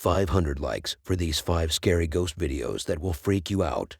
500 likes for these 5 scary ghost videos that will freak you out.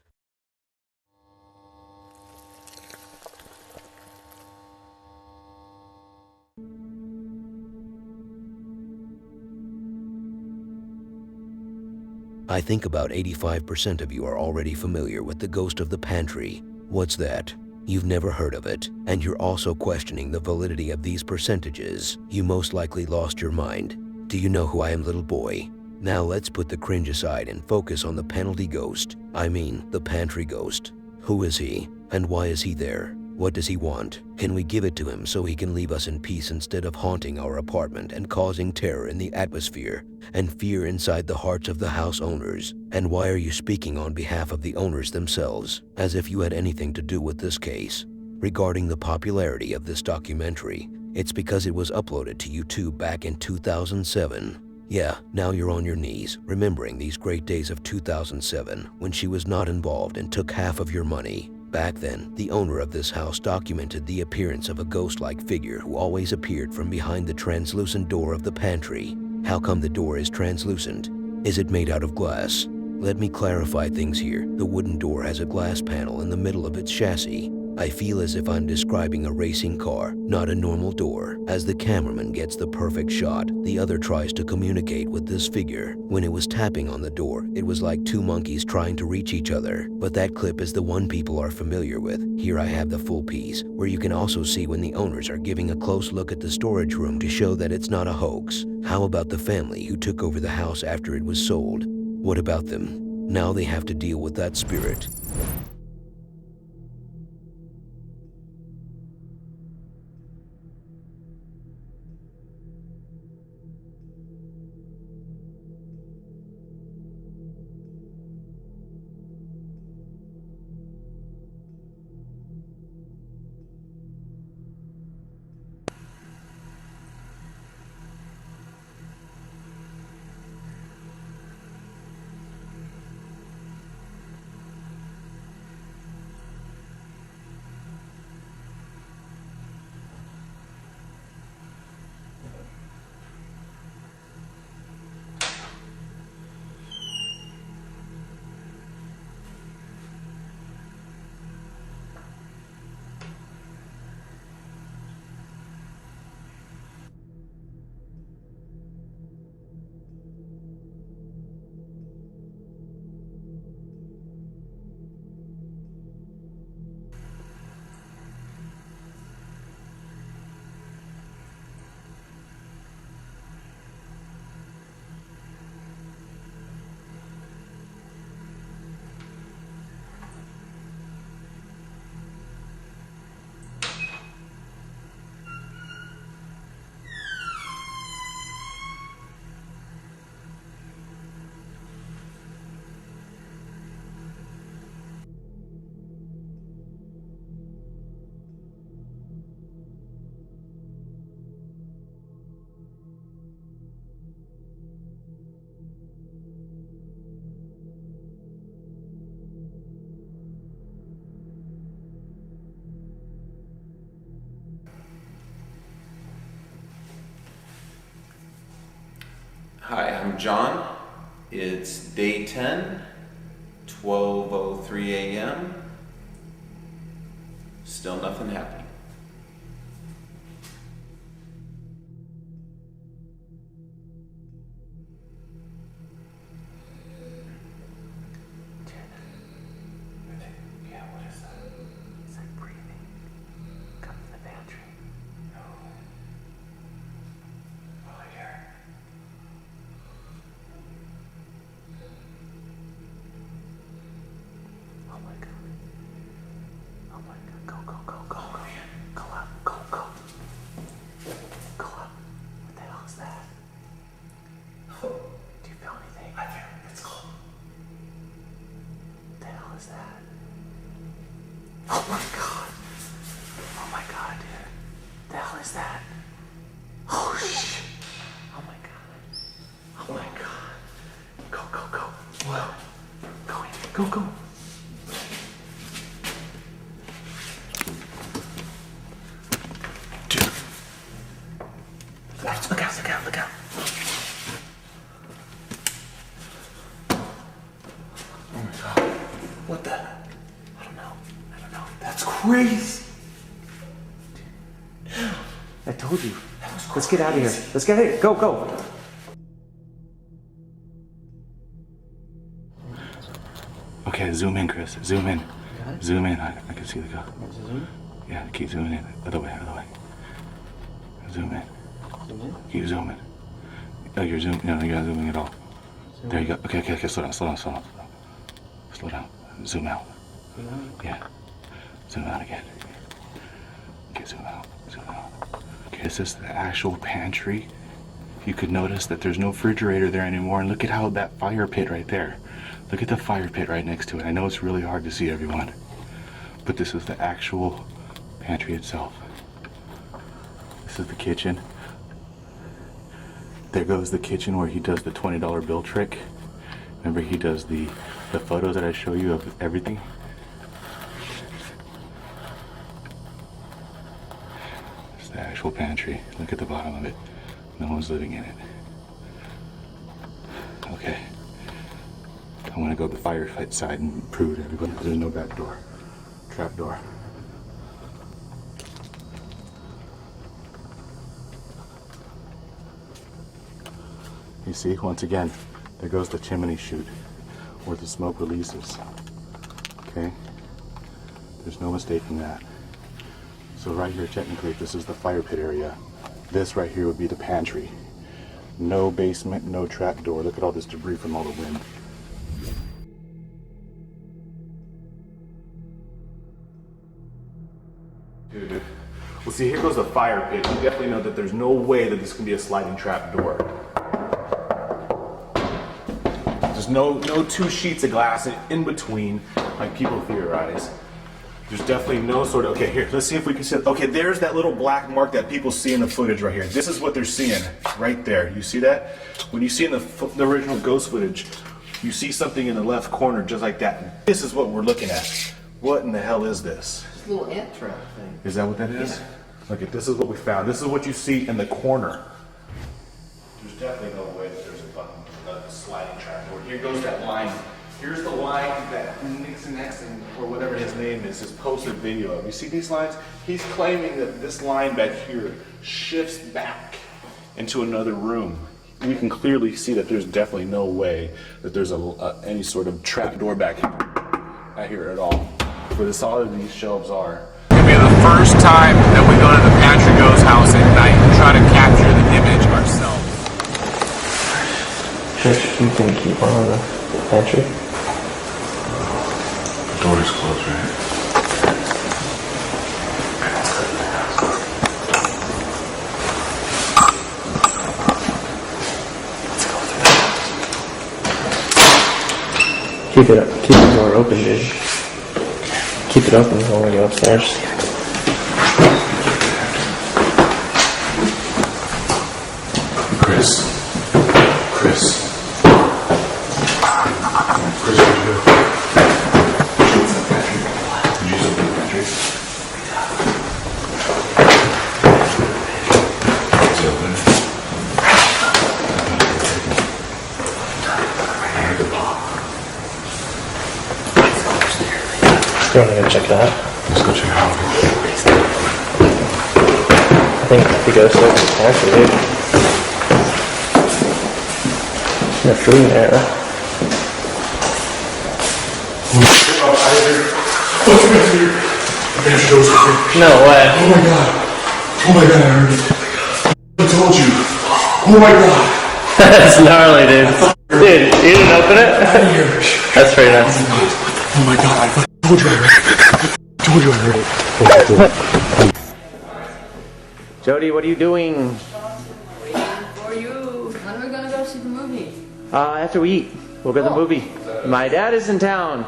I think about 85% of you are already familiar with the ghost of the pantry. What's that? You've never heard of it, and you're also questioning the validity of these percentages. You most likely lost your mind. Do you know who I am, little boy? Now let's put the cringe aside and focus on the penalty ghost. I mean, the pantry ghost. Who is he, and why is he there? What does he want? Can we give it to him so he can leave us in peace instead of haunting our apartment and causing terror in the atmosphere and fear inside the hearts of the house owners? And why are you speaking on behalf of the owners themselves, as if you had anything to do with this case? Regarding the popularity of this documentary, it's because it was uploaded to YouTube back in 2007. Yeah, now you're on your knees, remembering these great days of 2007 when she was not involved and took half of your money. Back then, the owner of this house documented the appearance of a ghost-like figure who always appeared from behind the translucent door of the pantry. How come the door is translucent? Is it made out of glass? Let me clarify things here. The wooden door has a glass panel in the middle of its chassis. I feel as if I'm describing a racing car, not a normal door. As the cameraman gets the perfect shot, the other tries to communicate with this figure. When it was tapping on the door, it was like 2 monkeys trying to reach each other. But that clip is the one people are familiar with. Here I have the full piece, where you can also see when the owners are giving a close look at the storage room to show that it's not a hoax. How about the family who took over the house after it was sold? What about them? Now they have to deal with that spirit. Hi, I'm John. It's day 10, 12:03 a.m. Still nothing happening. Yeah, what is that? It's like breathing. Come to the pantry. No. Oh, here. Oh my god. Oh my god. Go, go, go, go. Oh man. Go up. Go, go. Go up. What the hell is that? Do you feel anything? I feel it. It's cold. What the hell is that? Oh my god. Oh my god, dude. The hell is that? Oh shit. Oh my god. Oh my god. Go, go, go. Whoa. Go in. Go, go. Dude. Look out, look out, look out. What the? I don't know. That's crazy. I told you. Let's get out of here. Let's get out of here. Go, go. Okay, zoom in, Chris. Zoom in. Zoom in. I can see the go. Yeah, keep zooming in. Other way. Zoom in. Keep zooming. Oh, you're zooming. No, you're not zooming at all. There you go. Okay. Slow down. Slow down. Zoom out. Yeah. Zoom out again. Okay, zoom out. Okay, this is the actual pantry. You could notice that there's no refrigerator there anymore, and look at how that fire pit right there. Look at the fire pit right next to it. I know it's really hard to see, everyone, but this is the actual pantry itself. This is the kitchen. There goes the kitchen where he does the $20 bill trick. Remember, he does the photos that I show you of everything. It's the actual pantry. Look at the bottom of it. No one's living in it. Okay. I want to go to the firefight side and prove to everybody there's no back door. Trap door. You see, once again, there goes the chimney chute where the smoke releases. Okay? There's no mistaking that. So right here, technically, if this is the fire pit area, this right here would be the pantry. No basement, no trap door. Look at all this debris from all the wind. Dude. Well, see, here goes the fire pit. You definitely know that there's no way that this can be a sliding trap door. There's no two sheets of glass in between, like people theorize. There's definitely no sort of, okay, here, let's see if we can see, okay, there's that little black mark that people see in the footage right here. This is what they're seeing right there. You see that? When you see in the original ghost footage, you see something in the left corner just like that. This is what we're looking at. What in the hell is this? It's a little ant trap thing. Is that what that is? Yeah. Okay, this is what we found. This is what you see in the corner. There's definitely no way that there's a button, a sliding trap door. Here goes that line. Here's the line that Nixon or whatever his name is posted video of. You see these lines? He's claiming that this line back here shifts back into another room. We can clearly see that there's definitely no way that there's any sort of trap door back here at all. Where the solid of these shelves are. It'll be the first time that we go to the Pantry Ghost house at night and try to capture the image ourselves. Trish, you can keep one on the pantry. The door is closed, right? Keep it up. Keep the door open, dude. Keep it open when we go upstairs. Chris, what do you do? Did you open the pantry? Is it open? I heard the pop. You want to go check it out? Let's go check it out. I think the ghost looks in the pantry, dude. There's food in there. No way. Oh my god, I heard it. I told you. Oh my god. That's gnarly, dude. Dude, you didn't open it? That's pretty nice. Oh my god, I told you I heard it. Jody, what are you doing? Waiting for you. When are we gonna go see the movie? After we eat, we'll go to the movie. My dad is in town.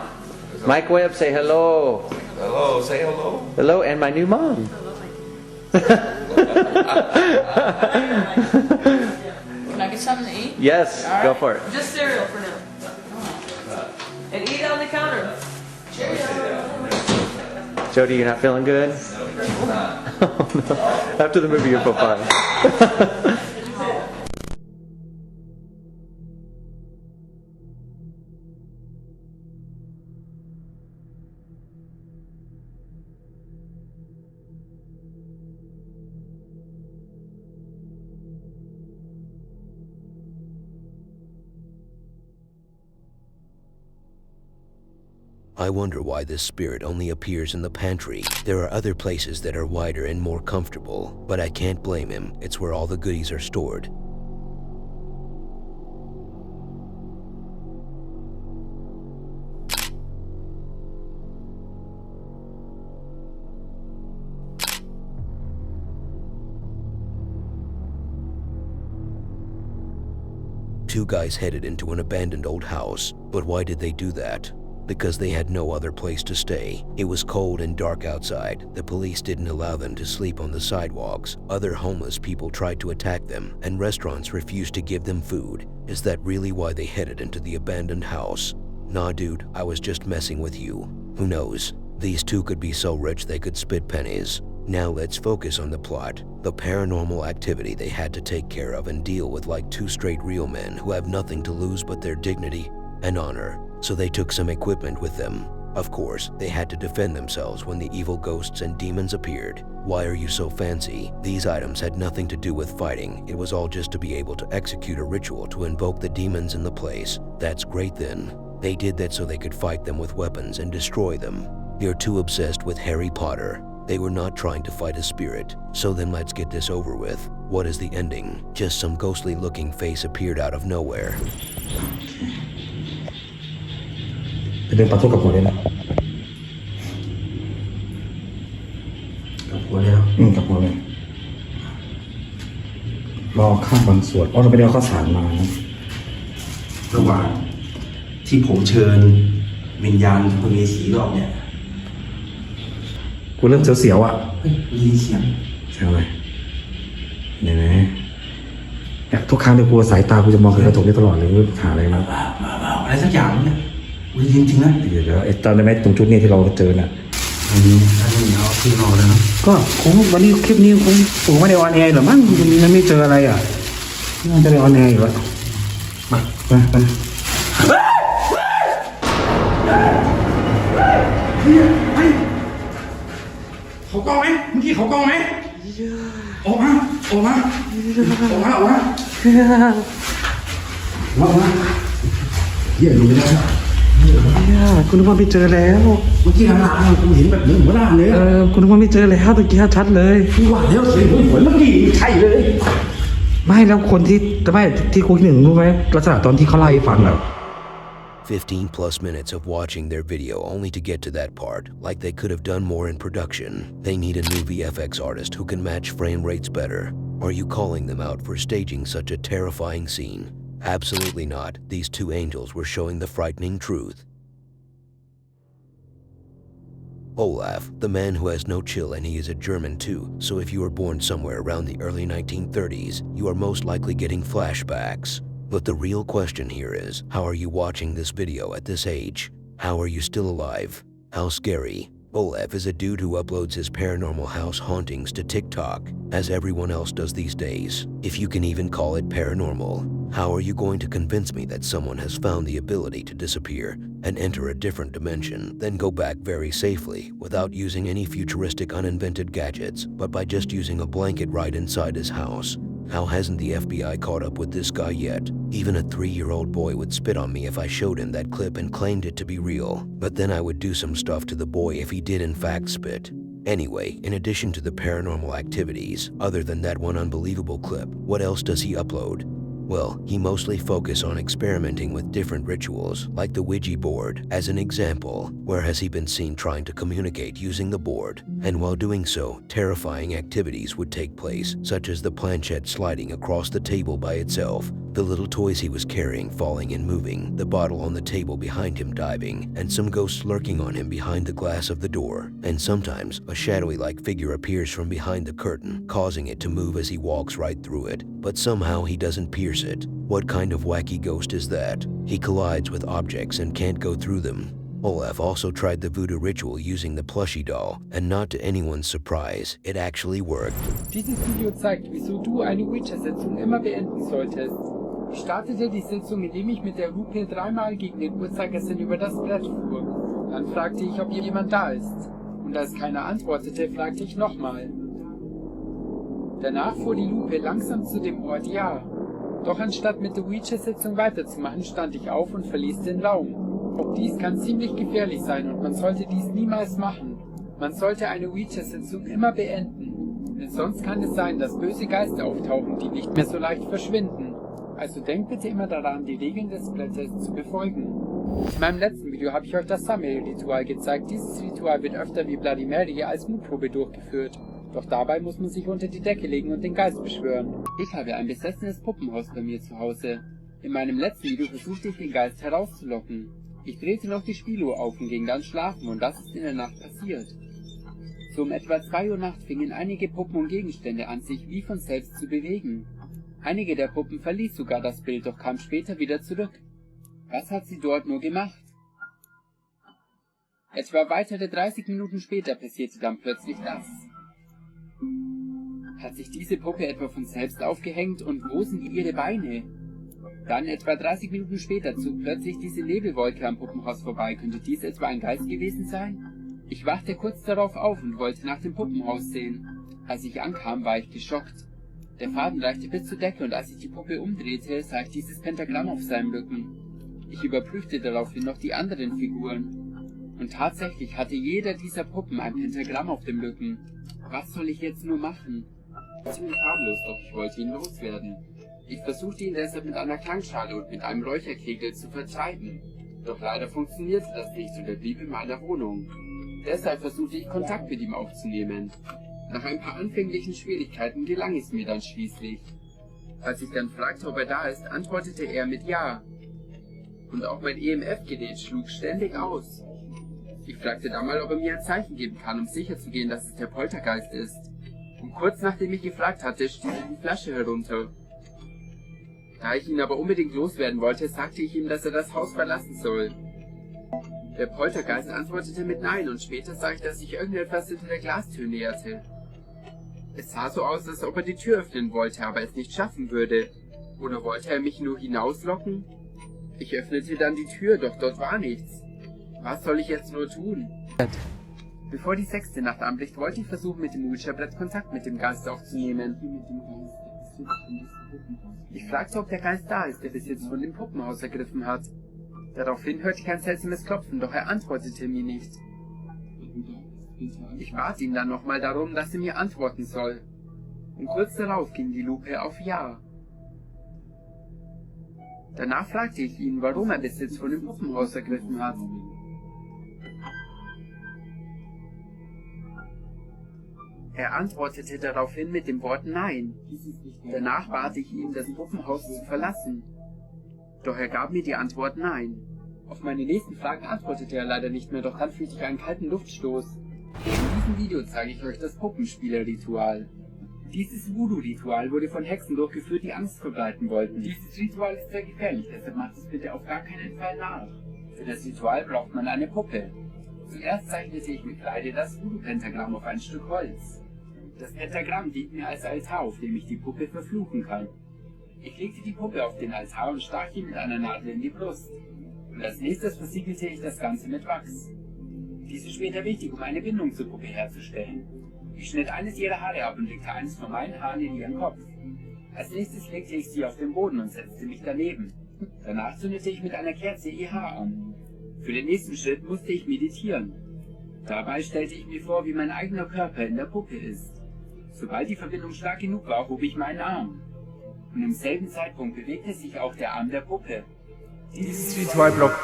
Mike Webb, say hello. Hello, say hello. Hello, and my new mom. Can I get something to eat? Yes, All go right. for it. Just cereal for now. And eat on the counter. Jody, you're not feeling good? Oh, no. After the movie, you'll feel fine. I wonder why this spirit only appears in the pantry. There are other places that are wider and more comfortable, but I can't blame him. It's where all the goodies are stored. Two guys headed into an abandoned old house, but why did they do that? Because they had no other place to stay. It was cold and dark outside. The police didn't allow them to sleep on the sidewalks. Other homeless people tried to attack them, and restaurants refused to give them food. Is that really why they headed into the abandoned house? Nah, dude, I was just messing with you. Who knows? These two could be so rich they could spit pennies. Now let's focus on the plot, the paranormal activity they had to take care of and deal with like two straight real men who have nothing to lose but their dignity and honor. So they took some equipment with them. Of course, they had to defend themselves when the evil ghosts and demons appeared. Why are you so fancy? These items had nothing to do with fighting. It was all just to be able to execute a ritual to invoke the demons in the place. That's great then. They did that so they could fight them with weapons and destroy them. You're too obsessed with Harry Potter. They were not trying to fight a spirit. So then let's get this over with. What is the ending? Just some ghostly looking face appeared out of nowhere. ไปเดินปัดทุกกับหัวเลยนะกับหัวเลยกับหัวเลยรอข้ามบางส่วนเราไปเดินข้าวสารมานะระหว่างที่ผมเชิญวิญญาณพมีสีรอบเนี่ยกูเริ่มเสียวๆอ่ะได้ยินเสียงอะไรเนี่ยนะทุกครั้งที่กูสายตากูจะมองกระจกนี้ตลอดเลยหาอะไรมาอะไรสักอย่างเนี่ยกูได้ยินจริงนะเดี๋ยวไอ้ตอนนั้นตรงจุดนี้ที่เราเจอน่ะอันนี้เอาขึ้นนอกแล้วนะก็คงวันนี้คลิปนี้คงไม่ได้ออนแอร์หรอมั้งมันไม่เจออะไรอ่ะน่าจะได้ออนแอร์อยู่แล้วไปเขากล้องไหมเมื่อกี้เขากล้องไหมออกมาเหี้ยลงไปแล้วคุณนึกว่าไม่เจอแล้วเมื่อกี้หลังๆกูเห็นแบบเหมือนหัวหน้าเลยคุณนึกว่าไม่เจอแล้วตะกี้ชัดเลยกูว่าแล้วเสียงเหมือนเมื่อกี้ใช่เลยไม่แล้วคนที่คุยหนึ่งรู้ไหมลักษณะตอนที่เขาไล่ฟังแบบ 15 plus minutes of watching their video only to get to that part, like they could have done more in production. They need a new VFX artist who can match frame rates better. Are you calling them out for staging such a terrifying scene? Absolutely not. These two angels were showing the frightening truth. Olaf, the man who has no chill, and he is a German too, so if you were born somewhere around the early 1930s, you are most likely getting flashbacks. But the real question here is, how are you watching this video at this age? How are you still alive? How scary? Olaf is a dude who uploads his paranormal house hauntings to TikTok, as everyone else does these days. If you can even call it paranormal, how are you going to convince me that someone has found the ability to disappear and enter a different dimension, then go back very safely without using any futuristic uninvented gadgets, but by just using a blanket right inside his house? How hasn't the FBI caught up with this guy yet? Even a 3-year-old boy would spit on me if I showed him that clip and claimed it to be real. But then I would do some stuff to the boy if he did in fact spit. Anyway, in addition to the paranormal activities, other than that one unbelievable clip, what else does he upload? Well, he mostly focuses on experimenting with different rituals, like the Ouija board, as an example. Where has he been seen trying to communicate using the board? And while doing so, terrifying activities would take place, such as the planchette sliding across the table by itself, the little toys he was carrying falling and moving, the bottle on the table behind him diving, and some ghosts lurking on him behind the glass of the door. And sometimes, a shadowy-like figure appears from behind the curtain, causing it to move as he walks right through it. But somehow he doesn't pierce it. What kind of wacky ghost is that? He collides with objects and can't go through them. Olaf also tried the voodoo ritual using the plushie doll, and not to anyone's surprise, it actually worked. Dieses Video zeigt, wieso du eine Ouija-Sitzung immer beenden solltest. Ich startete die Sitzung, indem ich mit der Lupe 3-mal gegen den Uhrzeigersinn über das Brett fuhr. Dann fragte ich, ob jemand da ist. Und als keiner antwortete, fragte ich nochmal. Danach fuhr die Lupe langsam zu dem Ort Ja. Doch anstatt mit der Ouija-Sitzung weiterzumachen, stand ich auf und verließ den Raum. Auch dies kann ziemlich gefährlich sein und man sollte dies niemals machen. Man sollte eine Ouija-Sitzung immer beenden, denn sonst kann es sein, dass böse Geister auftauchen, die nicht mehr so leicht verschwinden. Also denkt bitte immer daran, die Regeln des Blattes zu befolgen. In meinem letzten Video habe ich euch das Summary-Ritual gezeigt. Dieses Ritual wird öfter wie Bloody Mary als Mutprobe durchgeführt. Doch dabei muss man sich unter die Decke legen und den Geist beschwören. Ich habe ein besessenes Puppenhaus bei mir zu Hause. In meinem letzten Video versuchte ich den Geist herauszulocken. Ich drehte noch die Spieluhr auf und ging dann schlafen und das ist in der Nacht passiert. So um etwa 2 Uhr Nacht fingen einige Puppen und Gegenstände an, sich wie von selbst zu bewegen. Einige der Puppen verließ sogar das Bild, doch kam später wieder zurück. Was hat sie dort nur gemacht? Etwa weitere 30 Minuten später passierte dann plötzlich das. Hat sich diese Puppe etwa von selbst aufgehängt und wo sind ihre Beine? Dann etwa 30 Minuten später zog plötzlich diese Nebelwolke am Puppenhaus vorbei. Könnte dies etwa ein Geist gewesen sein? Ich wachte kurz darauf auf und wollte nach dem Puppenhaus sehen. Als ich ankam, war ich geschockt. Der Faden reichte bis zur Decke und als ich die Puppe umdrehte, sah ich dieses Pentagramm auf seinem Rücken. Ich überprüfte daraufhin noch die anderen Figuren. Und tatsächlich hatte jeder dieser Puppen ein Pentagramm auf dem Rücken. Was soll ich jetzt nur machen? Ziemlich harmlos, doch ich wollte ihn loswerden. Ich versuchte ihn deshalb mit einer Klangschale und mit einem Räucherkegel zu vertreiben. Doch leider funktionierte das nicht und er blieb in meiner Wohnung. Deshalb versuchte ich Kontakt mit ihm aufzunehmen. Nach ein paar anfänglichen Schwierigkeiten gelang es mir dann schließlich. Als ich dann fragte, ob er da ist, antwortete er mit Ja. Und auch mein EMF-Gerät schlug ständig aus. Ich fragte dann mal, ob er mir ein Zeichen geben kann, um sicherzugehen, dass es der Poltergeist ist. Und kurz nachdem ich gefragt hatte, stieß die Flasche herunter. Da ich ihn aber unbedingt loswerden wollte, sagte ich ihm, dass er das Haus verlassen soll. Der Poltergeist antwortete mit Nein und später sah ich, dass sich irgendetwas hinter der Glastür näherte. Es sah so aus, als ob er die Tür öffnen wollte, aber es nicht schaffen würde. Oder wollte er mich nur hinauslocken? Ich öffnete dann die Tür, doch dort war nichts. Was soll ich jetzt nur tun? Bevor die 6. Nacht anbricht, wollte ich versuchen, mit dem Ouija-Brett Kontakt mit dem Geist aufzunehmen. Ich fragte, ob der Geist da ist, der bis jetzt von dem Puppenhaus ergriffen hat. Daraufhin hörte ich ein seltsames Klopfen, doch er antwortete mir nicht. Ich bat ihn dann nochmal darum, dass er mir antworten soll. Und kurz darauf ging die Lupe auf Ja. Danach fragte ich ihn, warum er Besitz von dem Puppenhaus ergriffen hat. Er antwortete daraufhin mit dem Wort Nein. Danach bat ich ihn, das Puppenhaus zu verlassen. Doch er gab mir die Antwort Nein. Auf meine nächsten Fragen antwortete er leider nicht mehr, doch dann fühlte ich einen kalten Luftstoß. In diesem Video zeige ich euch das Puppenspieler-Ritual. Dieses Voodoo-Ritual wurde von Hexen durchgeführt, die Angst verbreiten wollten. Dieses Ritual ist sehr gefährlich, deshalb macht es bitte auf gar keinen Fall nach. Für das Ritual braucht man eine Puppe. Zuerst zeichnete ich mit Kreide das Voodoo-Pentagramm auf ein Stück Holz. Das Pentagramm dient mir als Altar, auf dem ich die Puppe verfluchen kann. Ich legte die Puppe auf den Altar und stach ihn mit einer Nadel in die Brust. Und als nächstes versiegelte ich das Ganze mit Wachs. Dies ist später wichtig, um eine Bindung zur Puppe herzustellen. Ich schnitt eines ihrer Haare ab und legte eines von meinen Haaren in ihren Kopf. Als nächstes legte ich sie auf den Boden und setzte mich daneben. Danach zündete ich mit einer Kerze ihr Haar an. Für den nächsten Schritt musste ich meditieren. Dabei stellte ich mir vor, wie mein eigener Körper in der Puppe ist. Sobald die Verbindung stark genug war, hob ich meinen Arm. Und im selben Zeitpunkt bewegte sich auch der Arm der Puppe. Dieses Ritual blockt.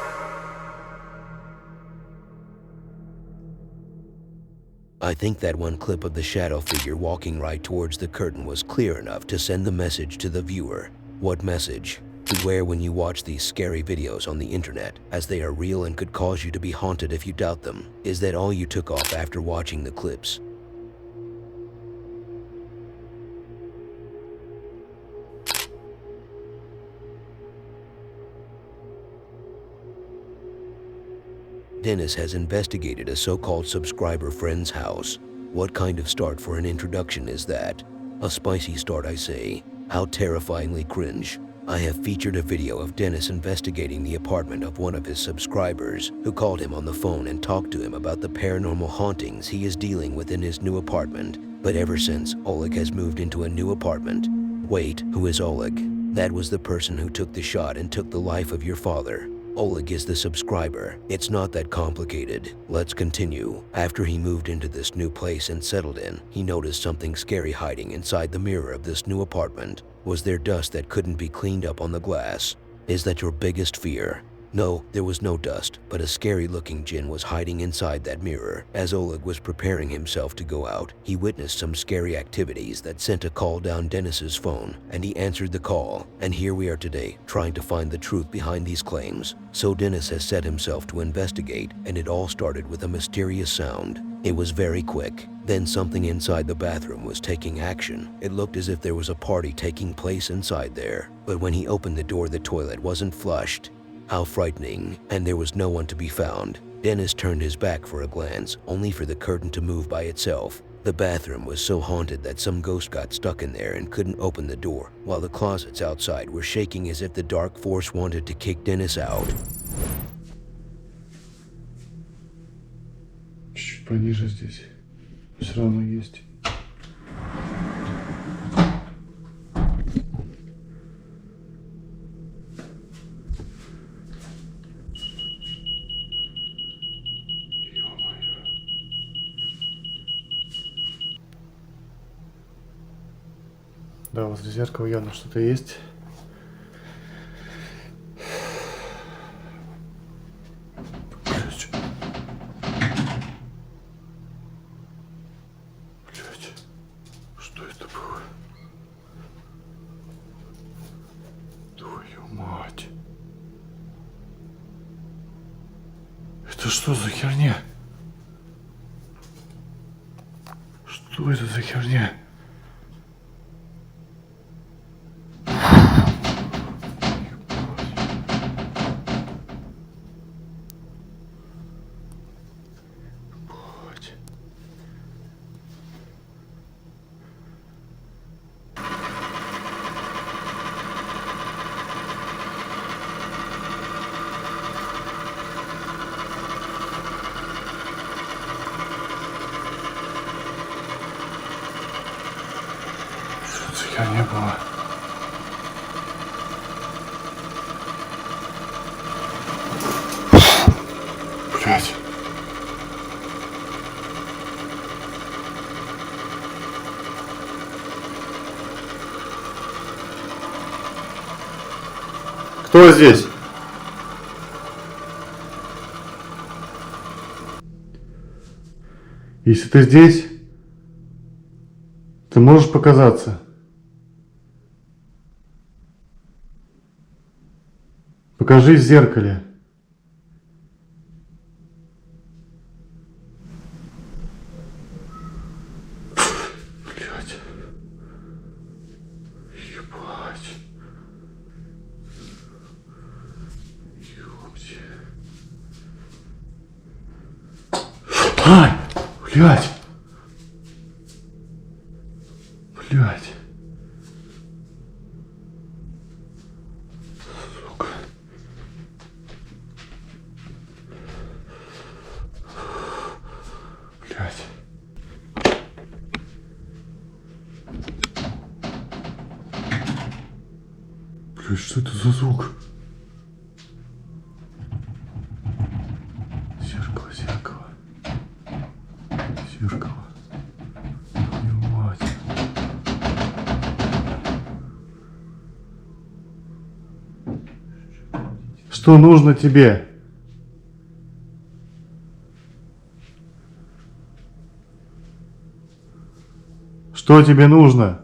I think that one clip of the shadow figure walking right towards the curtain was clear enough to send the message to the viewer. What message? Beware when you watch these scary videos on the internet, as they are real and could cause you to be haunted if you doubt them. Is that all you took off after watching the clips? Dennis has investigated a so-called subscriber friend's house. What kind of start for an introduction is that? A spicy start, I say. How terrifyingly cringe. I have featured a video of Dennis investigating the apartment of one of his subscribers, who called him on the phone and talked to him about the paranormal hauntings he is dealing with in his new apartment. But ever since, Oleg has moved into a new apartment. Wait, who is Oleg? That was the person who took the shot and took the life of your father. Oleg is the subscriber. It's not that complicated. Let's continue. After he moved into this new place and settled in, he noticed something scary hiding inside the mirror of this new apartment. Was there dust that couldn't be cleaned up on the glass? Is that your biggest fear? No, there was no dust, but a scary-looking djinn was hiding inside that mirror. As Oleg was preparing himself to go out, he witnessed some scary activities that sent a call down Dennis's phone, and he answered the call. And here we are today, trying to find the truth behind these claims. So Dennis has set himself to investigate, and it all started with a mysterious sound. It was very quick. Then something inside the bathroom was taking action. It looked as if there was a party taking place inside there. But when he opened the door, the toilet wasn't flushed. How frightening, and there was no one to be found. Dennis turned his back for a glance, only for the curtain to move by itself. The bathroom was so haunted that some ghost got stuck in there and couldn't open the door, while the closets outside were shaking as if the dark force wanted to kick Dennis out. Чуть пониже здесь. Все равно есть. Да, возле зеркала явно что-то есть. Блять. Блять. Что это было? Твою мать. Это что за херня? Что это за херня? Я не было. Блять. Кто здесь? Если ты здесь, ты можешь показаться. Покажись в зеркале. Блять. Ебать. Ёпти. Ай! Блять. Блять. Блять, что это за звук? Зеркало, зеркало. Зеркало. Твою мать. Что нужно тебе? Что тебе нужно?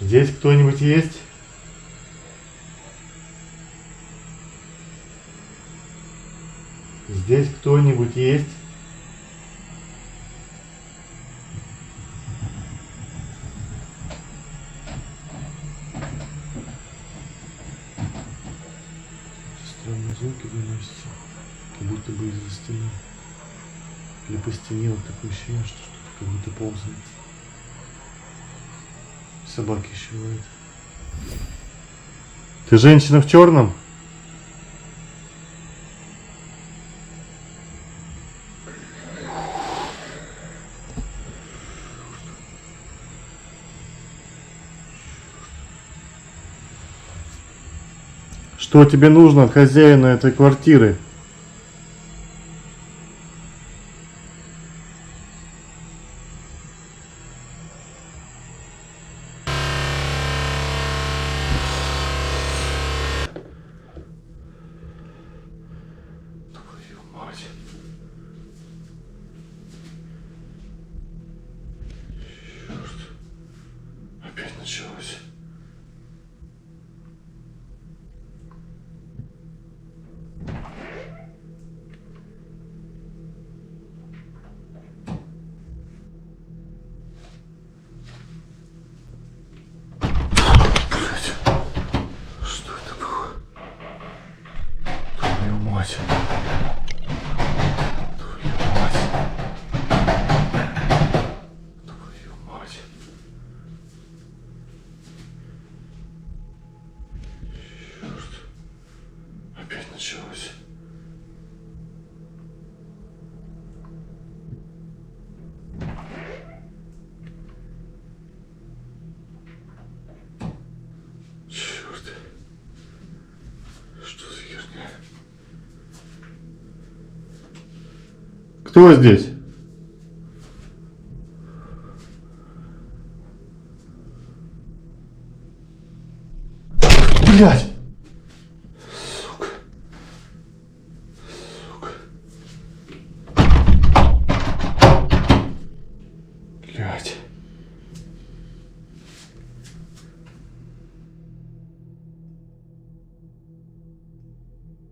Здесь кто-нибудь есть? Здесь кто-нибудь есть? Странные звуки доносятся, как будто бы из-за стены. Или по стене вот такое ощущение, что что-то как будто ползает. Собаки еще лают. Ты женщина в черном? Что тебе нужно от хозяина этой квартиры? Твою мать. Черт. Опять началось. Блядь. Что это было? Твою мать. Твою мать. Твою мать. Черт. Опять началось. Черт. Что за херня? Кто здесь? Блядь! Сука. Сука. Блядь.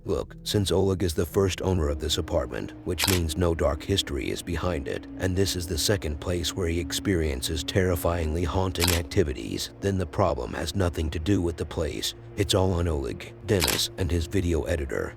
Look, since Oleg is the first owner of this apartment, which means no dark history is behind it, and this is the second place where he experiences terrifyingly haunting activities, then the problem has nothing to do with the place. It's all on Oleg, Dennis, and his video editor.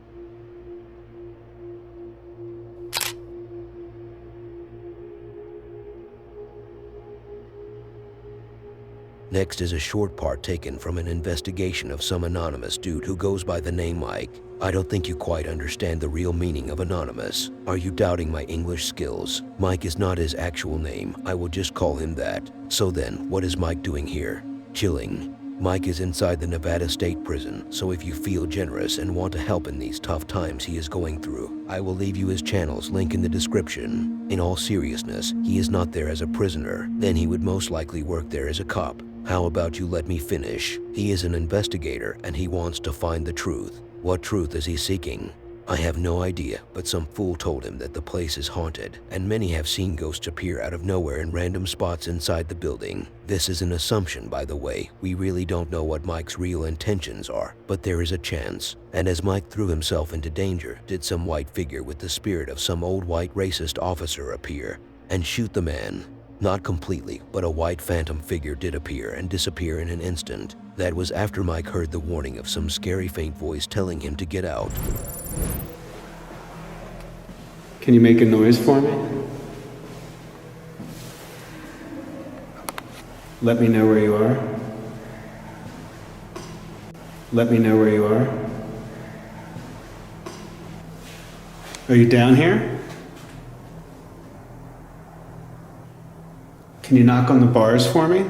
Next is a short part taken from an investigation of some anonymous dude who goes by the name Mike. I don't think you quite understand the real meaning of anonymous. Are you doubting my English skills? Mike is not his actual name. I will just call him that. So then, what is Mike doing here? Chilling. Mike is inside the Nevada State Prison, so if you feel generous and want to help in these tough times he is going through, I will leave you his channel's link in the description. In all seriousness, he is not there as a prisoner. Then he would most likely work there as a cop. How about you let me finish? He is an investigator and he wants to find the truth. What truth is he seeking? I have no idea, but some fool told him that the place is haunted, and many have seen ghosts appear out of nowhere in random spots inside the building. This is an assumption, by the way. We really don't know what Mike's real intentions are, but there is a chance. And as Mike threw himself into danger, did some white figure with the spirit of some old white racist officer appear and shoot the man? Not completely, but a white phantom figure did appear and disappear in an instant. That was after Mike heard the warning of some scary faint voice telling him to get out. Can you make a noise for me? Let me know where you are. Let me know where you are. Are you down here? Can you knock on the bars for me?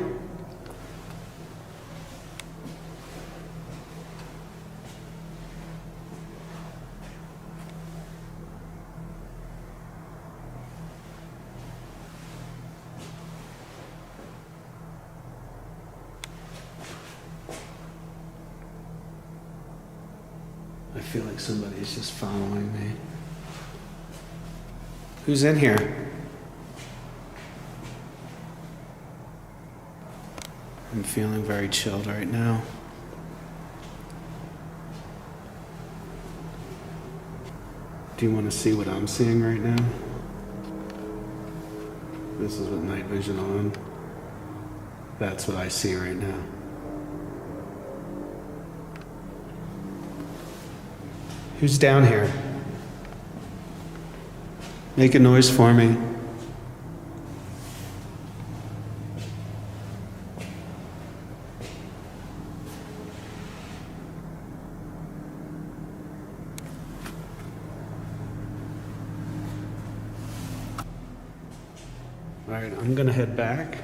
I feel like somebody's just following me. Who's in here? I'm feeling very chilled right now. Do you want to see what I'm seeing right now? This is with night vision on. That's what I see right now. Who's down here? Make a noise for me. All right, I'm gonna head back.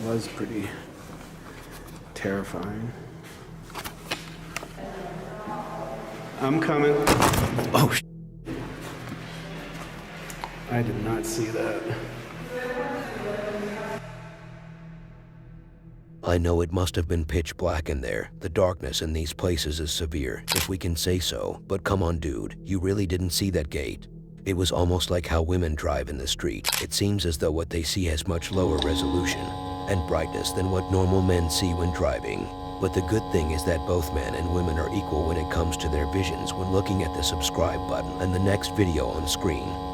was pretty terrifying. I'm coming. Oh, I did not see that. I know it must have been pitch black in there. The darkness in these places is severe, if we can say so. But come on, dude, you really didn't see that gate. It was almost like how women drive in the street. It seems as though what they see has much lower resolution and brightness than what normal men see when driving. But the good thing is that both men and women are equal when it comes to their visions when looking at the subscribe button and the next video on screen.